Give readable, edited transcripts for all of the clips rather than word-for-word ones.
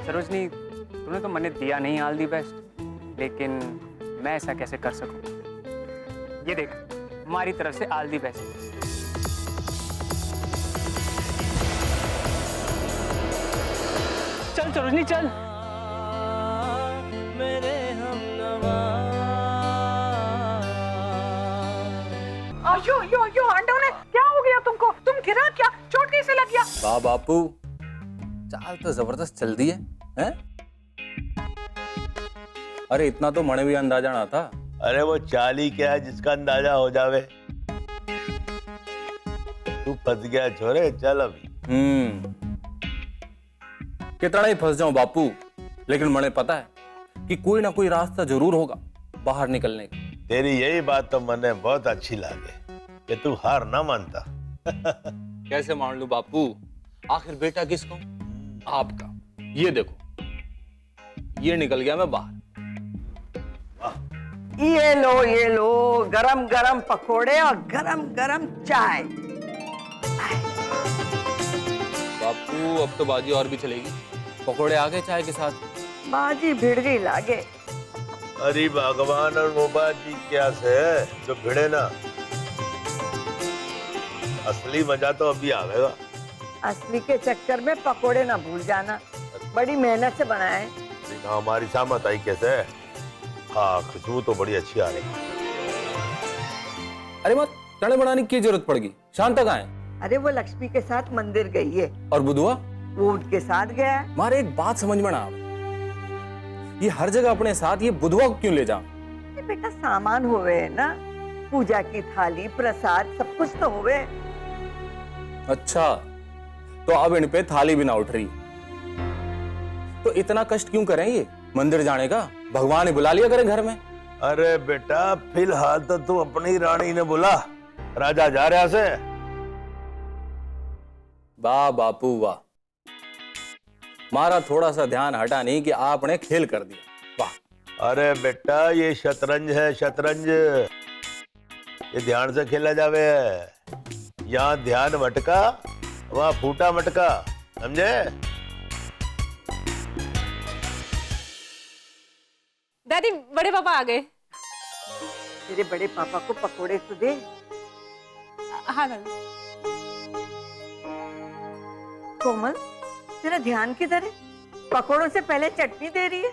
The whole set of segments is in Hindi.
सरोजनी, तूने तो मैंने दिया नहीं ऑल दी बेस्ट, लेकिन मैं ऐसा कैसे कर सकूं? ये देख, हमारी तरफ से ऑल दी बेस्ट। चल सरोजनी चल। मेरे यो आंडो ने क्या हो गया तुमको? तुम गिरा क्या? चोट कैसे लग गया? वाह बापू, चाल तो जबरदस्त चल दी है, हैं? अरे इतना तो मने भी अंदाजा ना था। अरे वो चाल ही क्या है जिसका अंदाजा हो जावे। तू फंस गया छोरे, चल अभी। कितना ही फंस जाऊं बापू, लेकिन मने पता है कि कोई ना कोई रास्ता जरूर होगा बाहर निकलने का। तेरी यही बात तो मने बहुत अच्छी लगे कि तू हार ना मानता। कैसे मान लूं बापू? आखिर बेटा किसको? आपका। ये देखो, ये निकल गया मैं बाहर। ये लो गरम गरम पकोड़े और गरम गरम चाय। बापू अब तो बाजी और भी चलेगी। पकोड़े आ गए चाय के साथ। बाजी भिड़ गई लागे। अरे भगवान और वो बाजी क्या से जो भिड़े ना। असली मजा तो अभी आवेगा। असली के चक्कर में पकोड़े ना भूल जाना, बड़ी मेहनत से बनाए। हमारी सामत आई कैसे? हाँ, खुशबू तो बड़ी अच्छी आ रही। अरे मत चने बनाने की जरूरत पड़गी। शांता कहाँ है? अरे वो लक्ष्मी के साथ मंदिर गई है। और बुधुआ? वो उनके साथ गया है। मारे एक बात समझ में ना आवे, ये हर जगह अपने साथ ये बुधुआ को क्यों ले जाओ? ये बेटा सामान होवे है ना, पूजा की थाली प्रसाद सब कुछ तो होवे। अच्छा, तो अब इन पे थाली भी ना उठ रही, तो इतना कष्ट क्यों करें ये मंदिर जाने का? भगवान ने बुला लिया करें घर में। अरे बेटा, फिलहाल तो तू अपनी रानी ने बुला, राजा जा रहा से। वाह बापू वाह, मारा थोड़ा सा ध्यान हटा नहीं कि आपने खेल कर दिया। वाह। अरे बेटा, ये शतरंज है, शतरंज। ये ध्यान से खेला जावे है। यहाँ ध्यान मटका, वहाँ फूटा मटका, समझे? दादी, बड़े पापा आ गए। तेरे बड़े पापा को पकोड़े तो दे। हाँ दादी। कोमल, तेरा ध्यान किधर है? पकोड़ों से पहले चटनी दे रही है।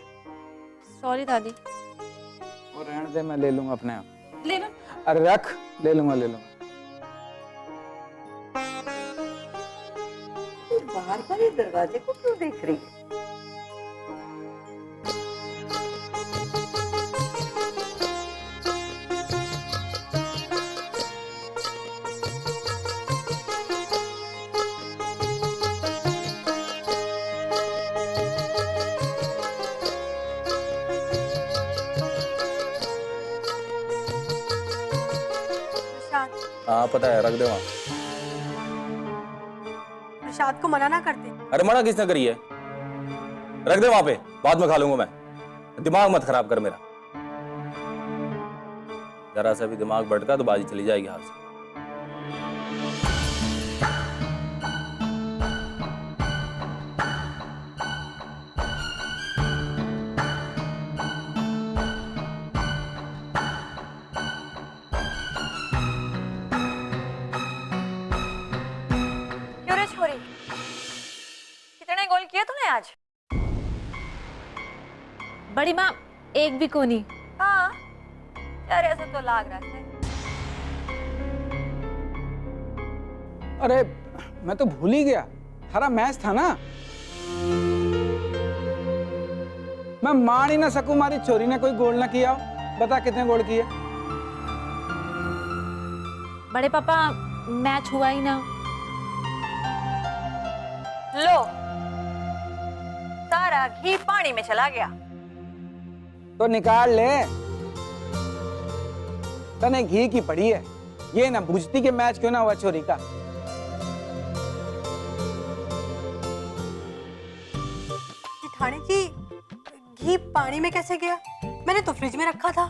सॉरी दादी। और रहने दे, मैं ले लूंगा अपने आप। ले लो। अरे रख, ले लूंगा। तू बाहर पर ही दरवाजे को क्यों देख रही है? हाँ पता है, रख दे वहाँ। प्रसाद को मना ना करते। अरे मना किसने करी है? रख दे वहां पे, बाद में खा लूंगा मैं। दिमाग मत खराब कर मेरा। जरा सा भी दिमाग भटका तो बाजी चली जाएगी हाथ से। कितने गोल किए तूने आज? बड़ी माँ, एक भी कोनी। हाँ यार, ऐसे तो लाग रहा है। अरे मैं तो भूल ही गया, हरा मैच था ना। मैं मान ही ना सकूं हमारी छोरी ने कोई गोल ना किया हो। बता कितने गोल किए? बड़े पापा, मैच हुआ ही ना। लो, सारा घी पानी में चला गया। तो निकाल ले, तने घी की पड़ी है। ये ना पूछती कि मैच क्यों ना हुआ छोरी का। जेठानी जी, घी पानी में कैसे गया? मैंने तो फ्रिज में रखा था।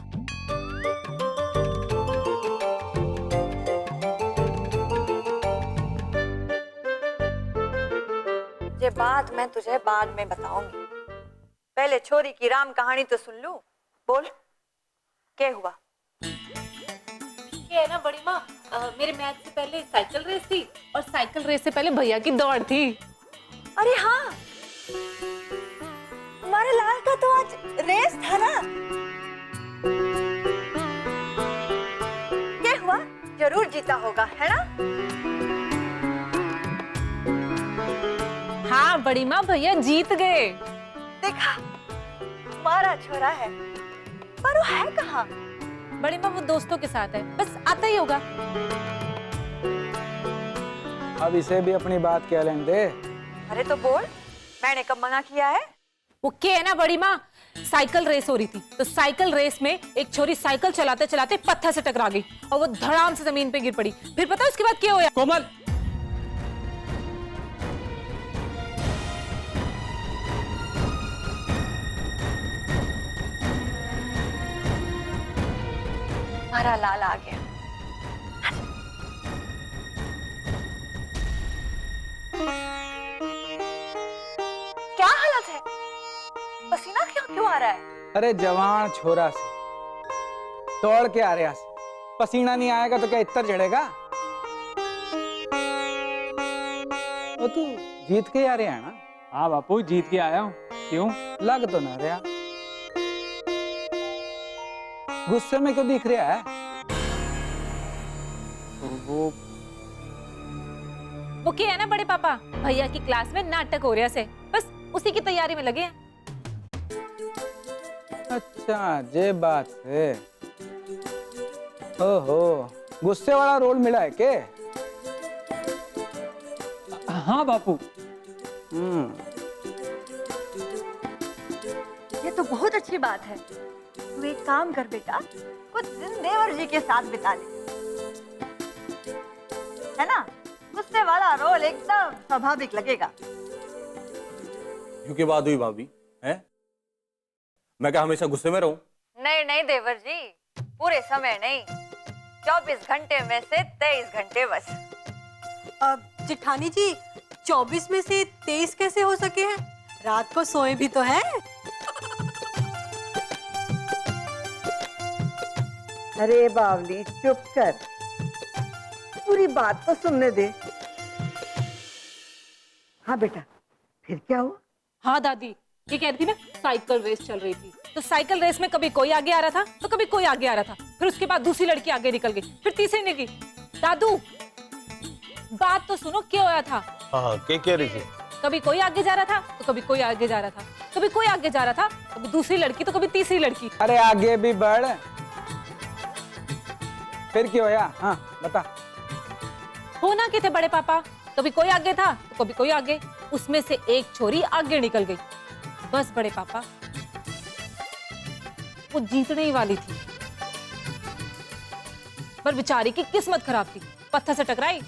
ये बात मैं तुझे बाद में बताऊंगी। पहले छोरी की राम कहानी तो सुन लूं। बोल, क्या हुआ? ये है ना बड़ी माँ, मेरे मैथ से पहले साइकिल रेस थी और साइकिल रेस से पहले भैया की दौड़ थी। अरे हाँ, हमारे लाल का तो आज रेस था ना। क्या हुआ? जरूर जीता होगा, है ना? हाँ बड़ी माँ, भैया जीत गए। देखा, हमारा छोरा है, पर वो है कहाँ? बड़ी माँ वो दोस्तों के साथ है, बस आता ही होगा। अब इसे भी अपनी बात कह लेने दे। अरे तो बोल, मैंने कब मना किया है? वो क्या है ना बड़ी माँ, साइकिल रेस हो रही थी तो साइकिल रेस में एक छोरी साइकिल चलाते चलाते पत्थर से टकरा गई और वो धड़ाम से जमीन पे गिर पड़ी। फिर पता है उसके बाद क्या हुआ? कोमल, हमारा लाल आ गया। क्या हालत है? पसीना क्यों आ रहा है? अरे जवान छोरा से दौड़ के आ रहा से पसीना नहीं आएगा तो क्या इत्तर चढ़ेगा? वो तू जीत के आ रहा है ना? हाँ बापू, जीत के आया हूँ। क्यों? लग तो ना रहा। गुस्से में क्यों दिख रहा है? वो क्या है ना बड़े पापा, भैया की क्लास में नाटक हो रहा से, बस उसी की तैयारी में लगे हैं। अच्छा, ये बात है। ओहो, गुस्से वाला रोल मिला है के? हाँ बापू। ये तो बहुत अच्छी बात है। तू एक काम कर बेटा, कुछ दिन देवर जी के साथ बिता ले, है ना? गुस्से वाला रोल एकदम स्वाभाविक लगेगा। क्योंकि बात हुई भाभी है, मैं क्या हमेशा गुस्से में रहूं? नहीं नहीं देवर जी, पूरे समय नहीं, 24 घंटे में से 23 घंटे बस। अब जेठानी जी, 24 में से 23 कैसे हो सके हैं? रात को सोए भी तो है। अरे बावली, चुप कर, पूरी बात तो सुनने दे। हाँ बेटा, फिर क्या हुआ? हाँ दादी, ये कह रही थी ना, साइकिल रेस चल रही थी तो साइकिल रेस में कभी कोई आगे आ रहा था तो कभी कोई आगे आ रहा था, फिर उसके बाद दूसरी लड़की आगे निकल गई, फिर तीसरी निकली। दादू बात तो सुनो, क्या होया था? हाँ, क्या कह रही थी? कभी कोई आगे जा रहा था तो कभी कोई आगे जा रहा था, कभी कोई आगे जा रहा था, कभी दूसरी लड़की तो कभी तीसरी लड़की। अरे आगे भी बढ़। फिर क्या होया? हाँ बता। होना क्या थे बड़े पापा, कभी कोई आगे था तो कभी कोई आगे, उसमें से एक छोरी आगे निकल गई। बस बड़े पापा, वो जीतने ही वाली थी, पर बेचारी की किस्मत खराब थी, पत्थर से टकराई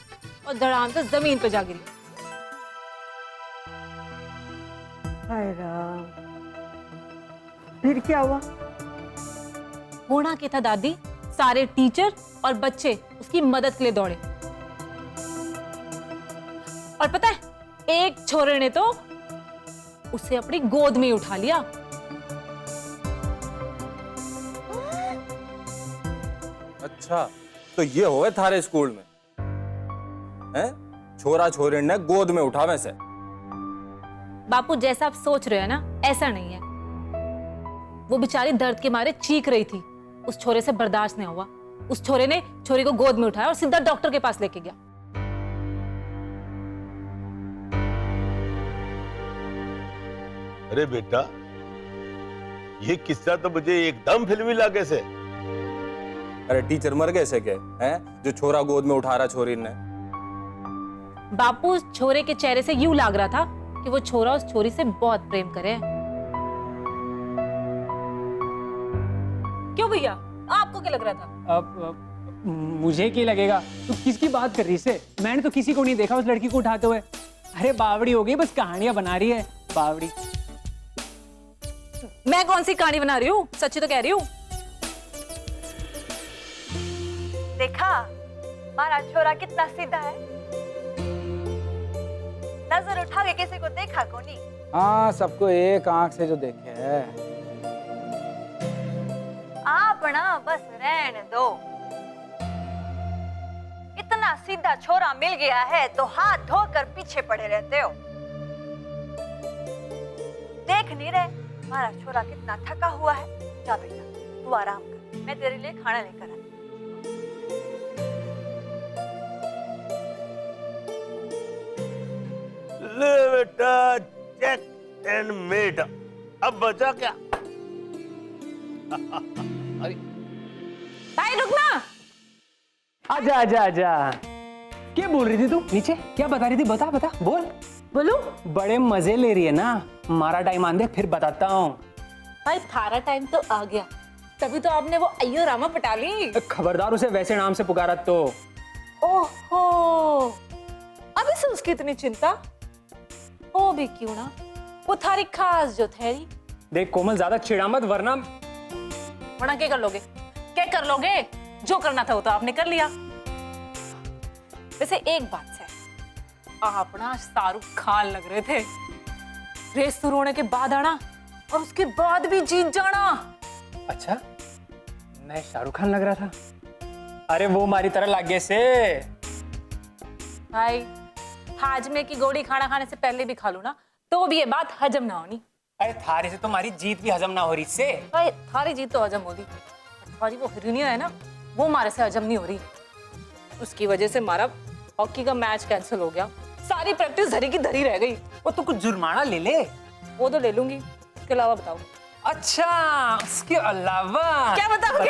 और धड़ाम से जमीन पे जा गिरी। हाय राम, फिर क्या हुआ? होना क्या था दादी, सारे टीचर और बच्चे उसकी मदद के लिए दौड़े और पता है, एक छोरे ने तो उसे अपनी गोद में उठा लिया। अच्छा, तो ये होए थारे स्कूल में हैं? छोरा छोरी ने गोद में उठावे से? बापू जैसा आप सोच रहे हैं ना, ऐसा नहीं है। वो बेचारी दर्द के मारे चीख रही थी, उस छोरे से बर्दाश्त नहीं हुआ, उस छोरे ने छोरी को गोद में उठाया और सीधा डॉक्टर के पास लेके गया। अरे बेटा, ये किस्सा तो मुझे एकदम फिल्मी लगे से। अरे टीचर मर गए से क्या हैं, जो छोरा गोद में उठा रहा छोरी ने? बापू उस छोरे के चेहरे से यूं लग रहा था कि वो छोरा उस छोरी से बहुत प्रेम करे। क्यों भैया, आपको क्या लग रहा था? अब मुझे क्या लगेगा? तू किसकी बात कर रही से? मैंने तो किसी को नहीं देखा उस लड़की को उठाते हुए। अरे बावड़ी हो गई, बस कहानियां बना रही है बावड़ी। मैं कौन सी कहानी बना रही हूँ, सच्ची तो कह रही हूँ। देखा, हमारा छोरा कितना सीधा है, नजर उठा के किसी को देखा को नहीं? हाँ, सबको एक आंख से जो देखे है। आप ना बस रहने दो। इतना सीधा छोरा मिल गया है तो हाथ धोकर पीछे पड़े रहते हो। देख नहीं रहे हमारा छोरा कितना थका हुआ है? जा बेटा तू आराम कर, मैं तेरे लिए खाना लेकर आई। ले बेटा, चेक एंड मेट। अब बचा क्या? भाई रुकना। आजा आजा आजा। क्या बोल रही थी तू? नीचे क्या बता रही थी? बता बता, बोल। बोलो। बड़े मजे ले रही है ना? हमारा टाइम आंदे फिर बताता हूँ। भाई थारा टाइम तो आ गया, तभी तो आपने वो अय्यो रामा पटा ली। खबरदार उसे वैसे नाम से पुकारा तो। ओहो, अभी से उसकी इतनी चिंता? हो भी क्यों ना, वो थारी खास जो थेरी। देख कोमल, ज्यादा चिढ़ा मत वरना क्या कर लोगे? क्या कर लोगे? जो करना था वो तो आपने कर लिया। वैसे एक बात है, आप ना शाहरुख खान लग रहे थे। रेस शुरू होने के बाद आना और उसके बाद भी जीत जाना। अच्छा, मैं शाहरुख खान लग रहा था? अरे वो हमारी तरह लागे से। भाई हाजमे की गोली खाना खाने से पहले भी खा लूं ना तो भी ये बात हजम ना होनी। अरे थारे से तुम्हारी जीत भी हजम ना हो रही से। भाई थारी जीत तो हजम हो रही, थारी वो हिरनिया है ना, वो हमारे से हजम नहीं हो रही। उसकी वजह से हमारा हॉकी का मैच कैंसिल हो गया, सारी प्रैक्टिस धरी की धरी रह गई। वो तो कुछ जुर्माना ले ले। वो तो ले लूंगी, उसके अलावा बताओ। अच्छा, उसके अलावा क्या बताओगे?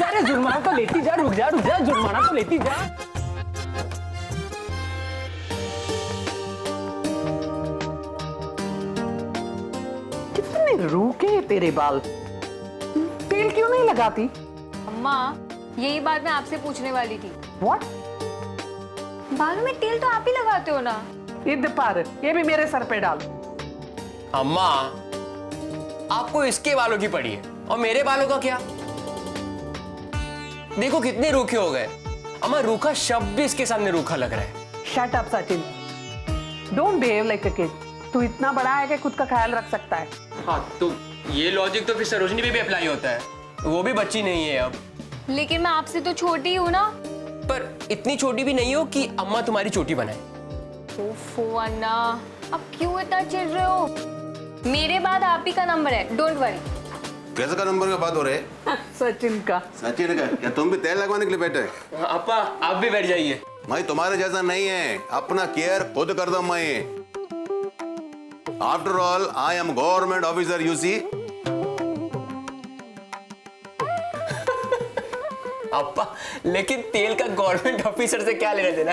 अरे जुर्माना तो लेती जा, रुक जा रुक जा, जुर्माना तो लेती जा। कितने रूखे तेरे बाल, तेल क्यों नहीं लगाती? अम्मा, यही बात मैं आपसे पूछने वाली थी। व्हाट? बालों में तेल तो आप ही लगाते हो ना? इधर पर, ये भी मेरे सर पे डाल। अम्मा, आपको इसके बालों की पड़ी है और मेरे बालों का क्या? देखो कितने रूखे हो गए। अम्मा, रूखा शब्द भी इसके सामने रूखा लग रहा है। Shut up Sachin, don't behave like a kid. तू इतना बड़ा है कि खुद का ख्याल रख सकता है। हाँ, तो ये लॉजिक तो फिर सरोजनी पे भी अप्लाई होता है। वो भी बच्ची नहीं है अब। लेकिन मैं आपसे तो छोटी हूँ ना। पर इतनी छोटी भी नहीं हो कि अम्मा तुम्हारी चोटी बनाए। ओफो अन्ना, अब क्यों इतना चिढ़ रहे हो? मेरे बाद आप ही का नंबर है, डोंट वरी। कैसे का नंबर का बात हो रहे? सचिन का। सचिन का? क्या तुम भी तेल लगवाने के लिए बैठे? अपा, आप भी बैठ जाइए। मैं तुम्हारे जैसा नहीं है, अपना केयर खुद कर दो। मैं after all I am government officer, you see. अपा, लेकिन तेल का गवर्नमेंट ऑफिसर से क्या लेना देना?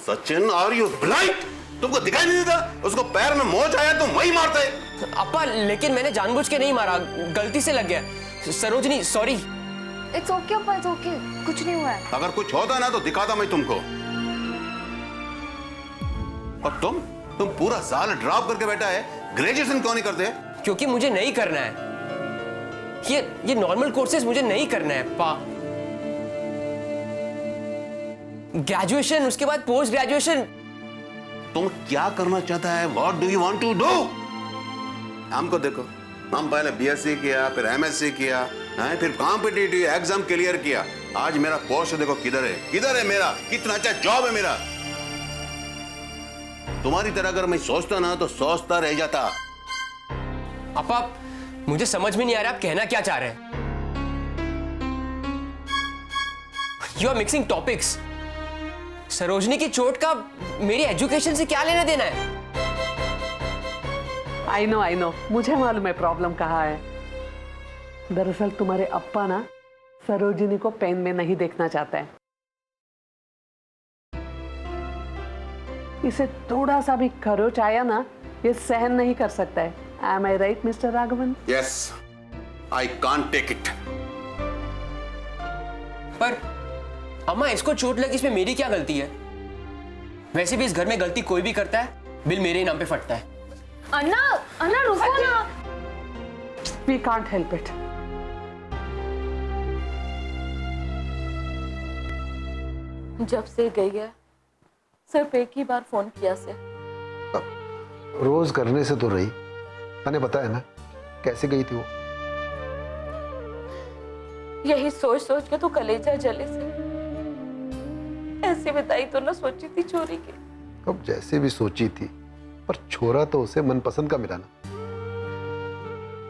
Sachin, are you blind? तुमको दिखाई नहीं देता? उसको पैर में मोच आया तो वही मारता है। अपा, लेकिन मैंने जानबूझ के नहीं मारा, गलती से लग गया। सरोजनी, सॉरी। इट्स ओके अपा, इट्स ओके, कुछ नहीं हुआ है। अगर कुछ होता ना तो दिखाता मैं तुमको। और तुम पूरा साल ड्रॉप करके बैठा है, ग्रेजुएशन क्यों नहीं करते? क्योंकि मुझे नहीं करना है। ये नॉर्मल कोर्सेज मुझे नहीं करना है पा। ग्रेजुएशन, उसके बाद पोस्ट ग्रेजुएशन। तुम क्या करना चाहता है? What do you want to do? हमको देखो, हम पहले बीएससी किया, फिर एमएससी किया, फिर कॉम्पिटिटिव एग्जाम क्लियर किया। आज मेरा पोस्ट देखो किधर है, किधर है मेरा, कितना अच्छा जॉब है मेरा। तुम्हारी तरह अगर मैं सोचता ना तो सोचता रह जाता। अपा, मुझे समझ में नहीं आ रहा आप कहना क्या चाह रहे हैं। You are mixing topics. Sarojini की चोट का मेरी एजुकेशन से क्या लेना देना है? आई नो, मुझे मालूम है प्रॉब्लम कहाँ है। दरअसल तुम्हारे अप्पा ना सरोजिनी को पेन में नहीं देखना चाहता है। इसे थोड़ा सा भी खरोच आया ना, ये सहन नहीं कर सकता है। Am I right, Mr. Raghavan? Yes, I can't take it. पर अम्मा, इसको चोट लगी, इसमें मेरी क्या गलती है? वैसे भी इस घर में गलती कोई भी करता है, बिल मेरे ही नाम पे फटता है। अन्ना रुको ना। We can't help it. जब से गई है सिर्फ एक ही बार फोन किया से। रोज करने से तो रही, मैंने बताया ना कैसे गई थी वो। यही सोच सोच के तो कलेजा जले से। ऐसी विदाई तो ना सोची थी छोरी की। अब जैसे भी सोची थी, पर छोरा तो उसे मनपसंद का मिला ना।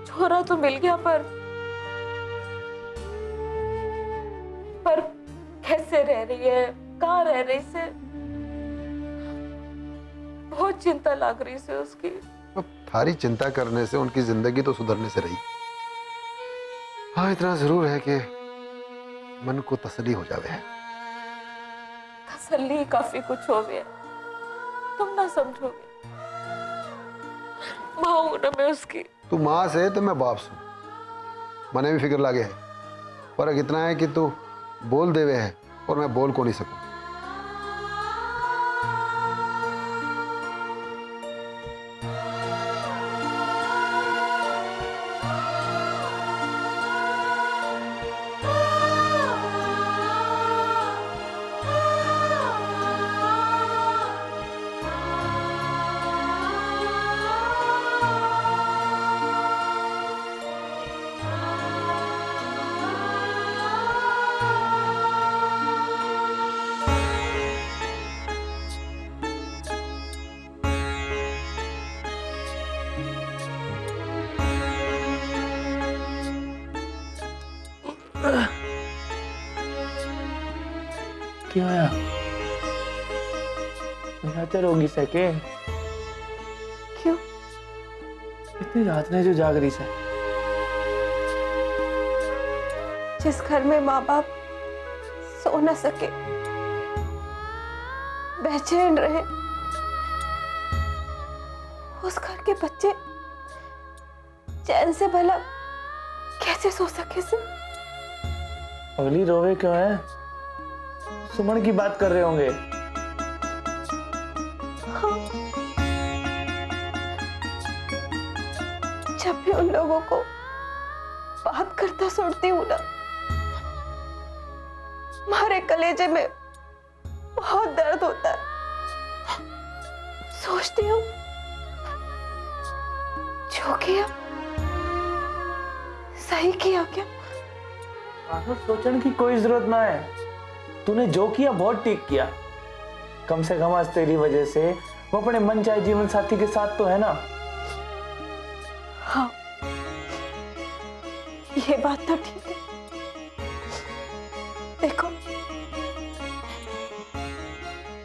छोरा तो मिल गया, पर कैसे रह रही है, कहाँ रह रही से, बहुत चिंता लग रही से उसकी। अब थारी चिंता करने से उनकी जिंदगी तो सुधरने से रही। हाँ, इतना जरूर है कि मन को तसल्ली हो जावे है। तसल्ली काफी कुछ हो गया, तुम ना समझोगे। माँ हूं ना मैं उसकी। तू माँ से तो मैं बाप से। मने भी फिक्र लागे है, फर्क इतना है कि तू बोल देवे है और मैं बोल को नहीं सकूं। क्या होया? बेहतर होगी सके। क्यों? इतनी रात ने जो जाग रही से। जिस घर में माँ बाप सो न सके, बेचैन रहे, उस घर के बच्चे चैन से भला कैसे सो सके से? अगली रोवे क्यों है? सुमन की बात कर रहे होंगे। हाँ। जब भी उन लोगों को बात करता सुनती हूँ ना, हमारे कलेजे में बहुत दर्द होता है। सोचती हूँ जो किया सही किया क्या? सोचने की कोई जरूरत ना है। तूने जो किया बहुत ठीक किया। कम से कम आज तेरी वजह से वो अपने मनचाहे जीवन साथी के साथ तो है ना। हाँ, ये बात तो ठीक है। देखो,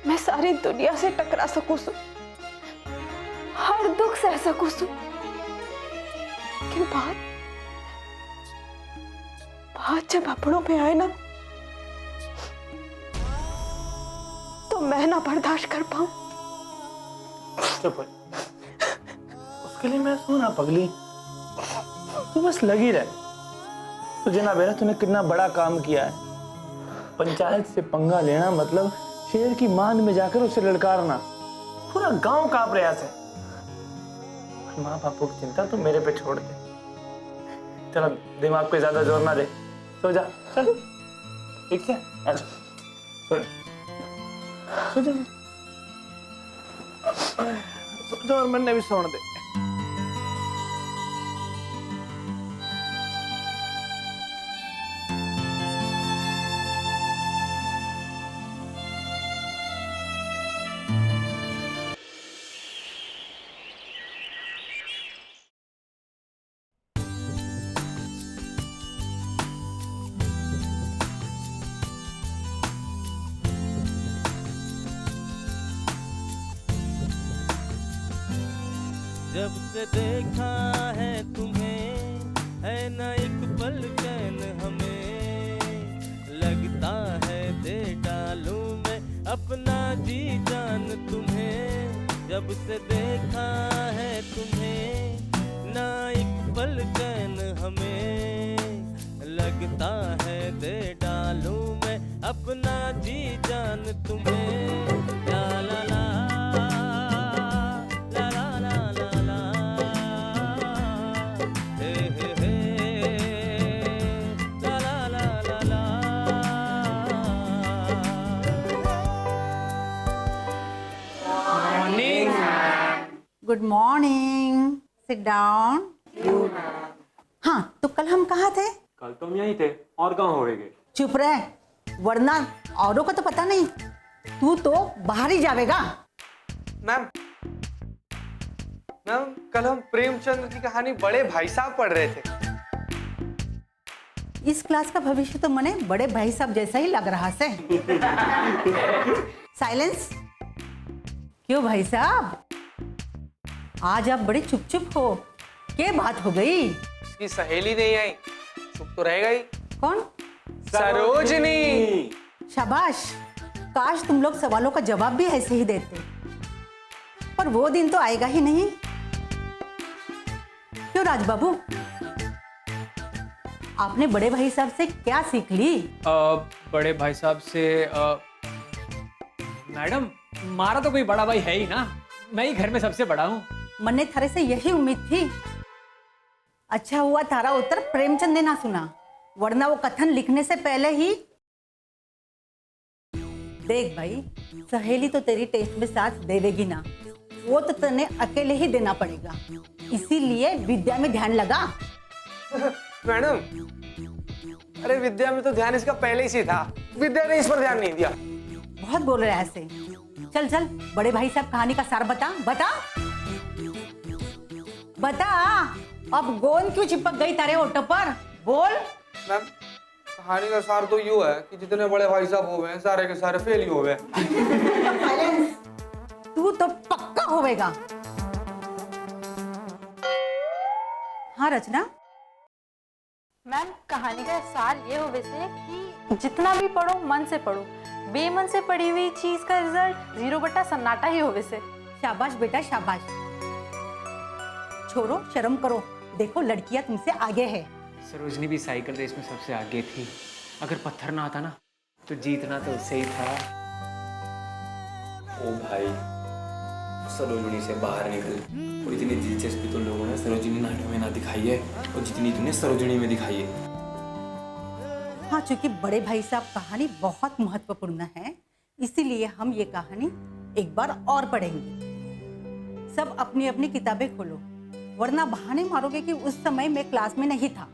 मैं सारी दुनिया से टकरा सकूं, हर दुख सह सकूं, लेकिन बात जब अपनों पे आए ना, तो मैं ना बर्दाश्त कर पाऊं। चुप हो। उसके लिए मैं सुना पगली, तू बस लगी रहे। तुझे ना बेरा तूने कितना बड़ा काम किया है। पंचायत से पंगा लेना मतलब शेर की मान में जाकर उसे ललकारना। पूरा गांव कांप रहा है। माँ बापू की चिंता तो मेरे पे छोड़ दे। चलो, दिमाग पे ज्यादा जोर ना दे, सो जा। चल, ठीक है? अच्छा, सो जा। सो जा और मैंने भी सोने दे। जब से देखा है तुम्हें, है ना एक पल चैन हमें, लगता है दे डालूं मैं अपना जी जान तुम्हें। जब से देखा है तुम्हें, ना एक पल चैन हमें, लगता है दे डालूं मैं अपना जी जान तुम्हें। ला ला ला गुड मॉर्निंग, सिट डाउन। हाँ, तो कल हम कहाँ थे? कल तो हम यहीं थे, और कहाँ होएंगे? चुप रह, वरना औरों का तो पता नहीं, तू तो बाहर ही जावेगा। मैम कल हम प्रेमचंद की कहानी बड़े भाई साहब पढ़ रहे थे। इस क्लास का भविष्य तो मने बड़े भाई साहब जैसा ही लग रहा से। साइलेंस। क्यों भाई साहब, आज आप बड़े चुप चुप हो, क्या बात हो गई? उसकी सहेली नहीं आई, चुप तो रहेगा ही। कौन? सरोजनी। शाबाश, काश तुम लोग सवालों का जवाब भी ऐसे ही देते, पर वो दिन तो आएगा ही नहीं। क्यों राज बाबू, आपने बड़े भाई साहब से क्या सीख ली? बड़े भाई साहब से मैडम, हमारा तो कोई बड़ा भाई है ही ना, मैं ही घर में सबसे बड़ा हूँ। मन्ने थारे से यही उम्मीद थी। अच्छा हुआ थारा उत्तर प्रेमचंद ने ना सुना, वरना वो कथन लिखने से पहले ही। देख भाई, सहेली तो तेरी टेस्ट में साथ देवेगी ना, वो तो तने अकेले ही देना पड़ेगा, इसीलिए विद्या में ध्यान लगा। मैडम, अरे विद्या में तो ध्यान इसका पहले ही से था, विद्या ने इस पर ध्यान नहीं दिया। बहुत बोल रहे हैं ऐसे। चल चल, बड़े भाई साहब कहानी का सार बता बता बता। अब गोंद क्यों चिपक गई तारे ओटो पर, बोल। मैम, कहानी का सार तो यूं है कि जितने बड़े भाई साहब हो गए सारे के सारे फेल ही हो गए। तू तो पक्का होवेगा। हाँ रचना। मैम, कहानी का सार ये हो वैसे कि जितना भी पढ़ो मन से पढ़ो, बेमन से पढ़ी हुई चीज का रिजल्ट 0 सन्नाटा ही हो वैसे। शाबाश बेटा शाबाश। छोड़ो, शर्म करो, देखो लड़कियां तुमसे आगे है। सरोजनी भी साइकिल रेस में सबसे आगे थी, अगर पत्थर ना आता ना तो जीतना तो उससे ही था। ओ भाई, सरोजनी से बाहर निकल। और इतनी दिलचस्पी तो लोगों ने सरोजनी नाटक में ना दिखाई है, और जितनी तूने सरोजनी में दिखाई है। हाँ, चूंकि बड़े भाई साहब कहानी बहुत महत्वपूर्ण है, इसीलिए हम ये कहानी एक बार और पढ़ेंगे। सब अपनी अपनी किताबें खोलो, वरना बहाने मारोगे कि उस समय मैं क्लास में नहीं था।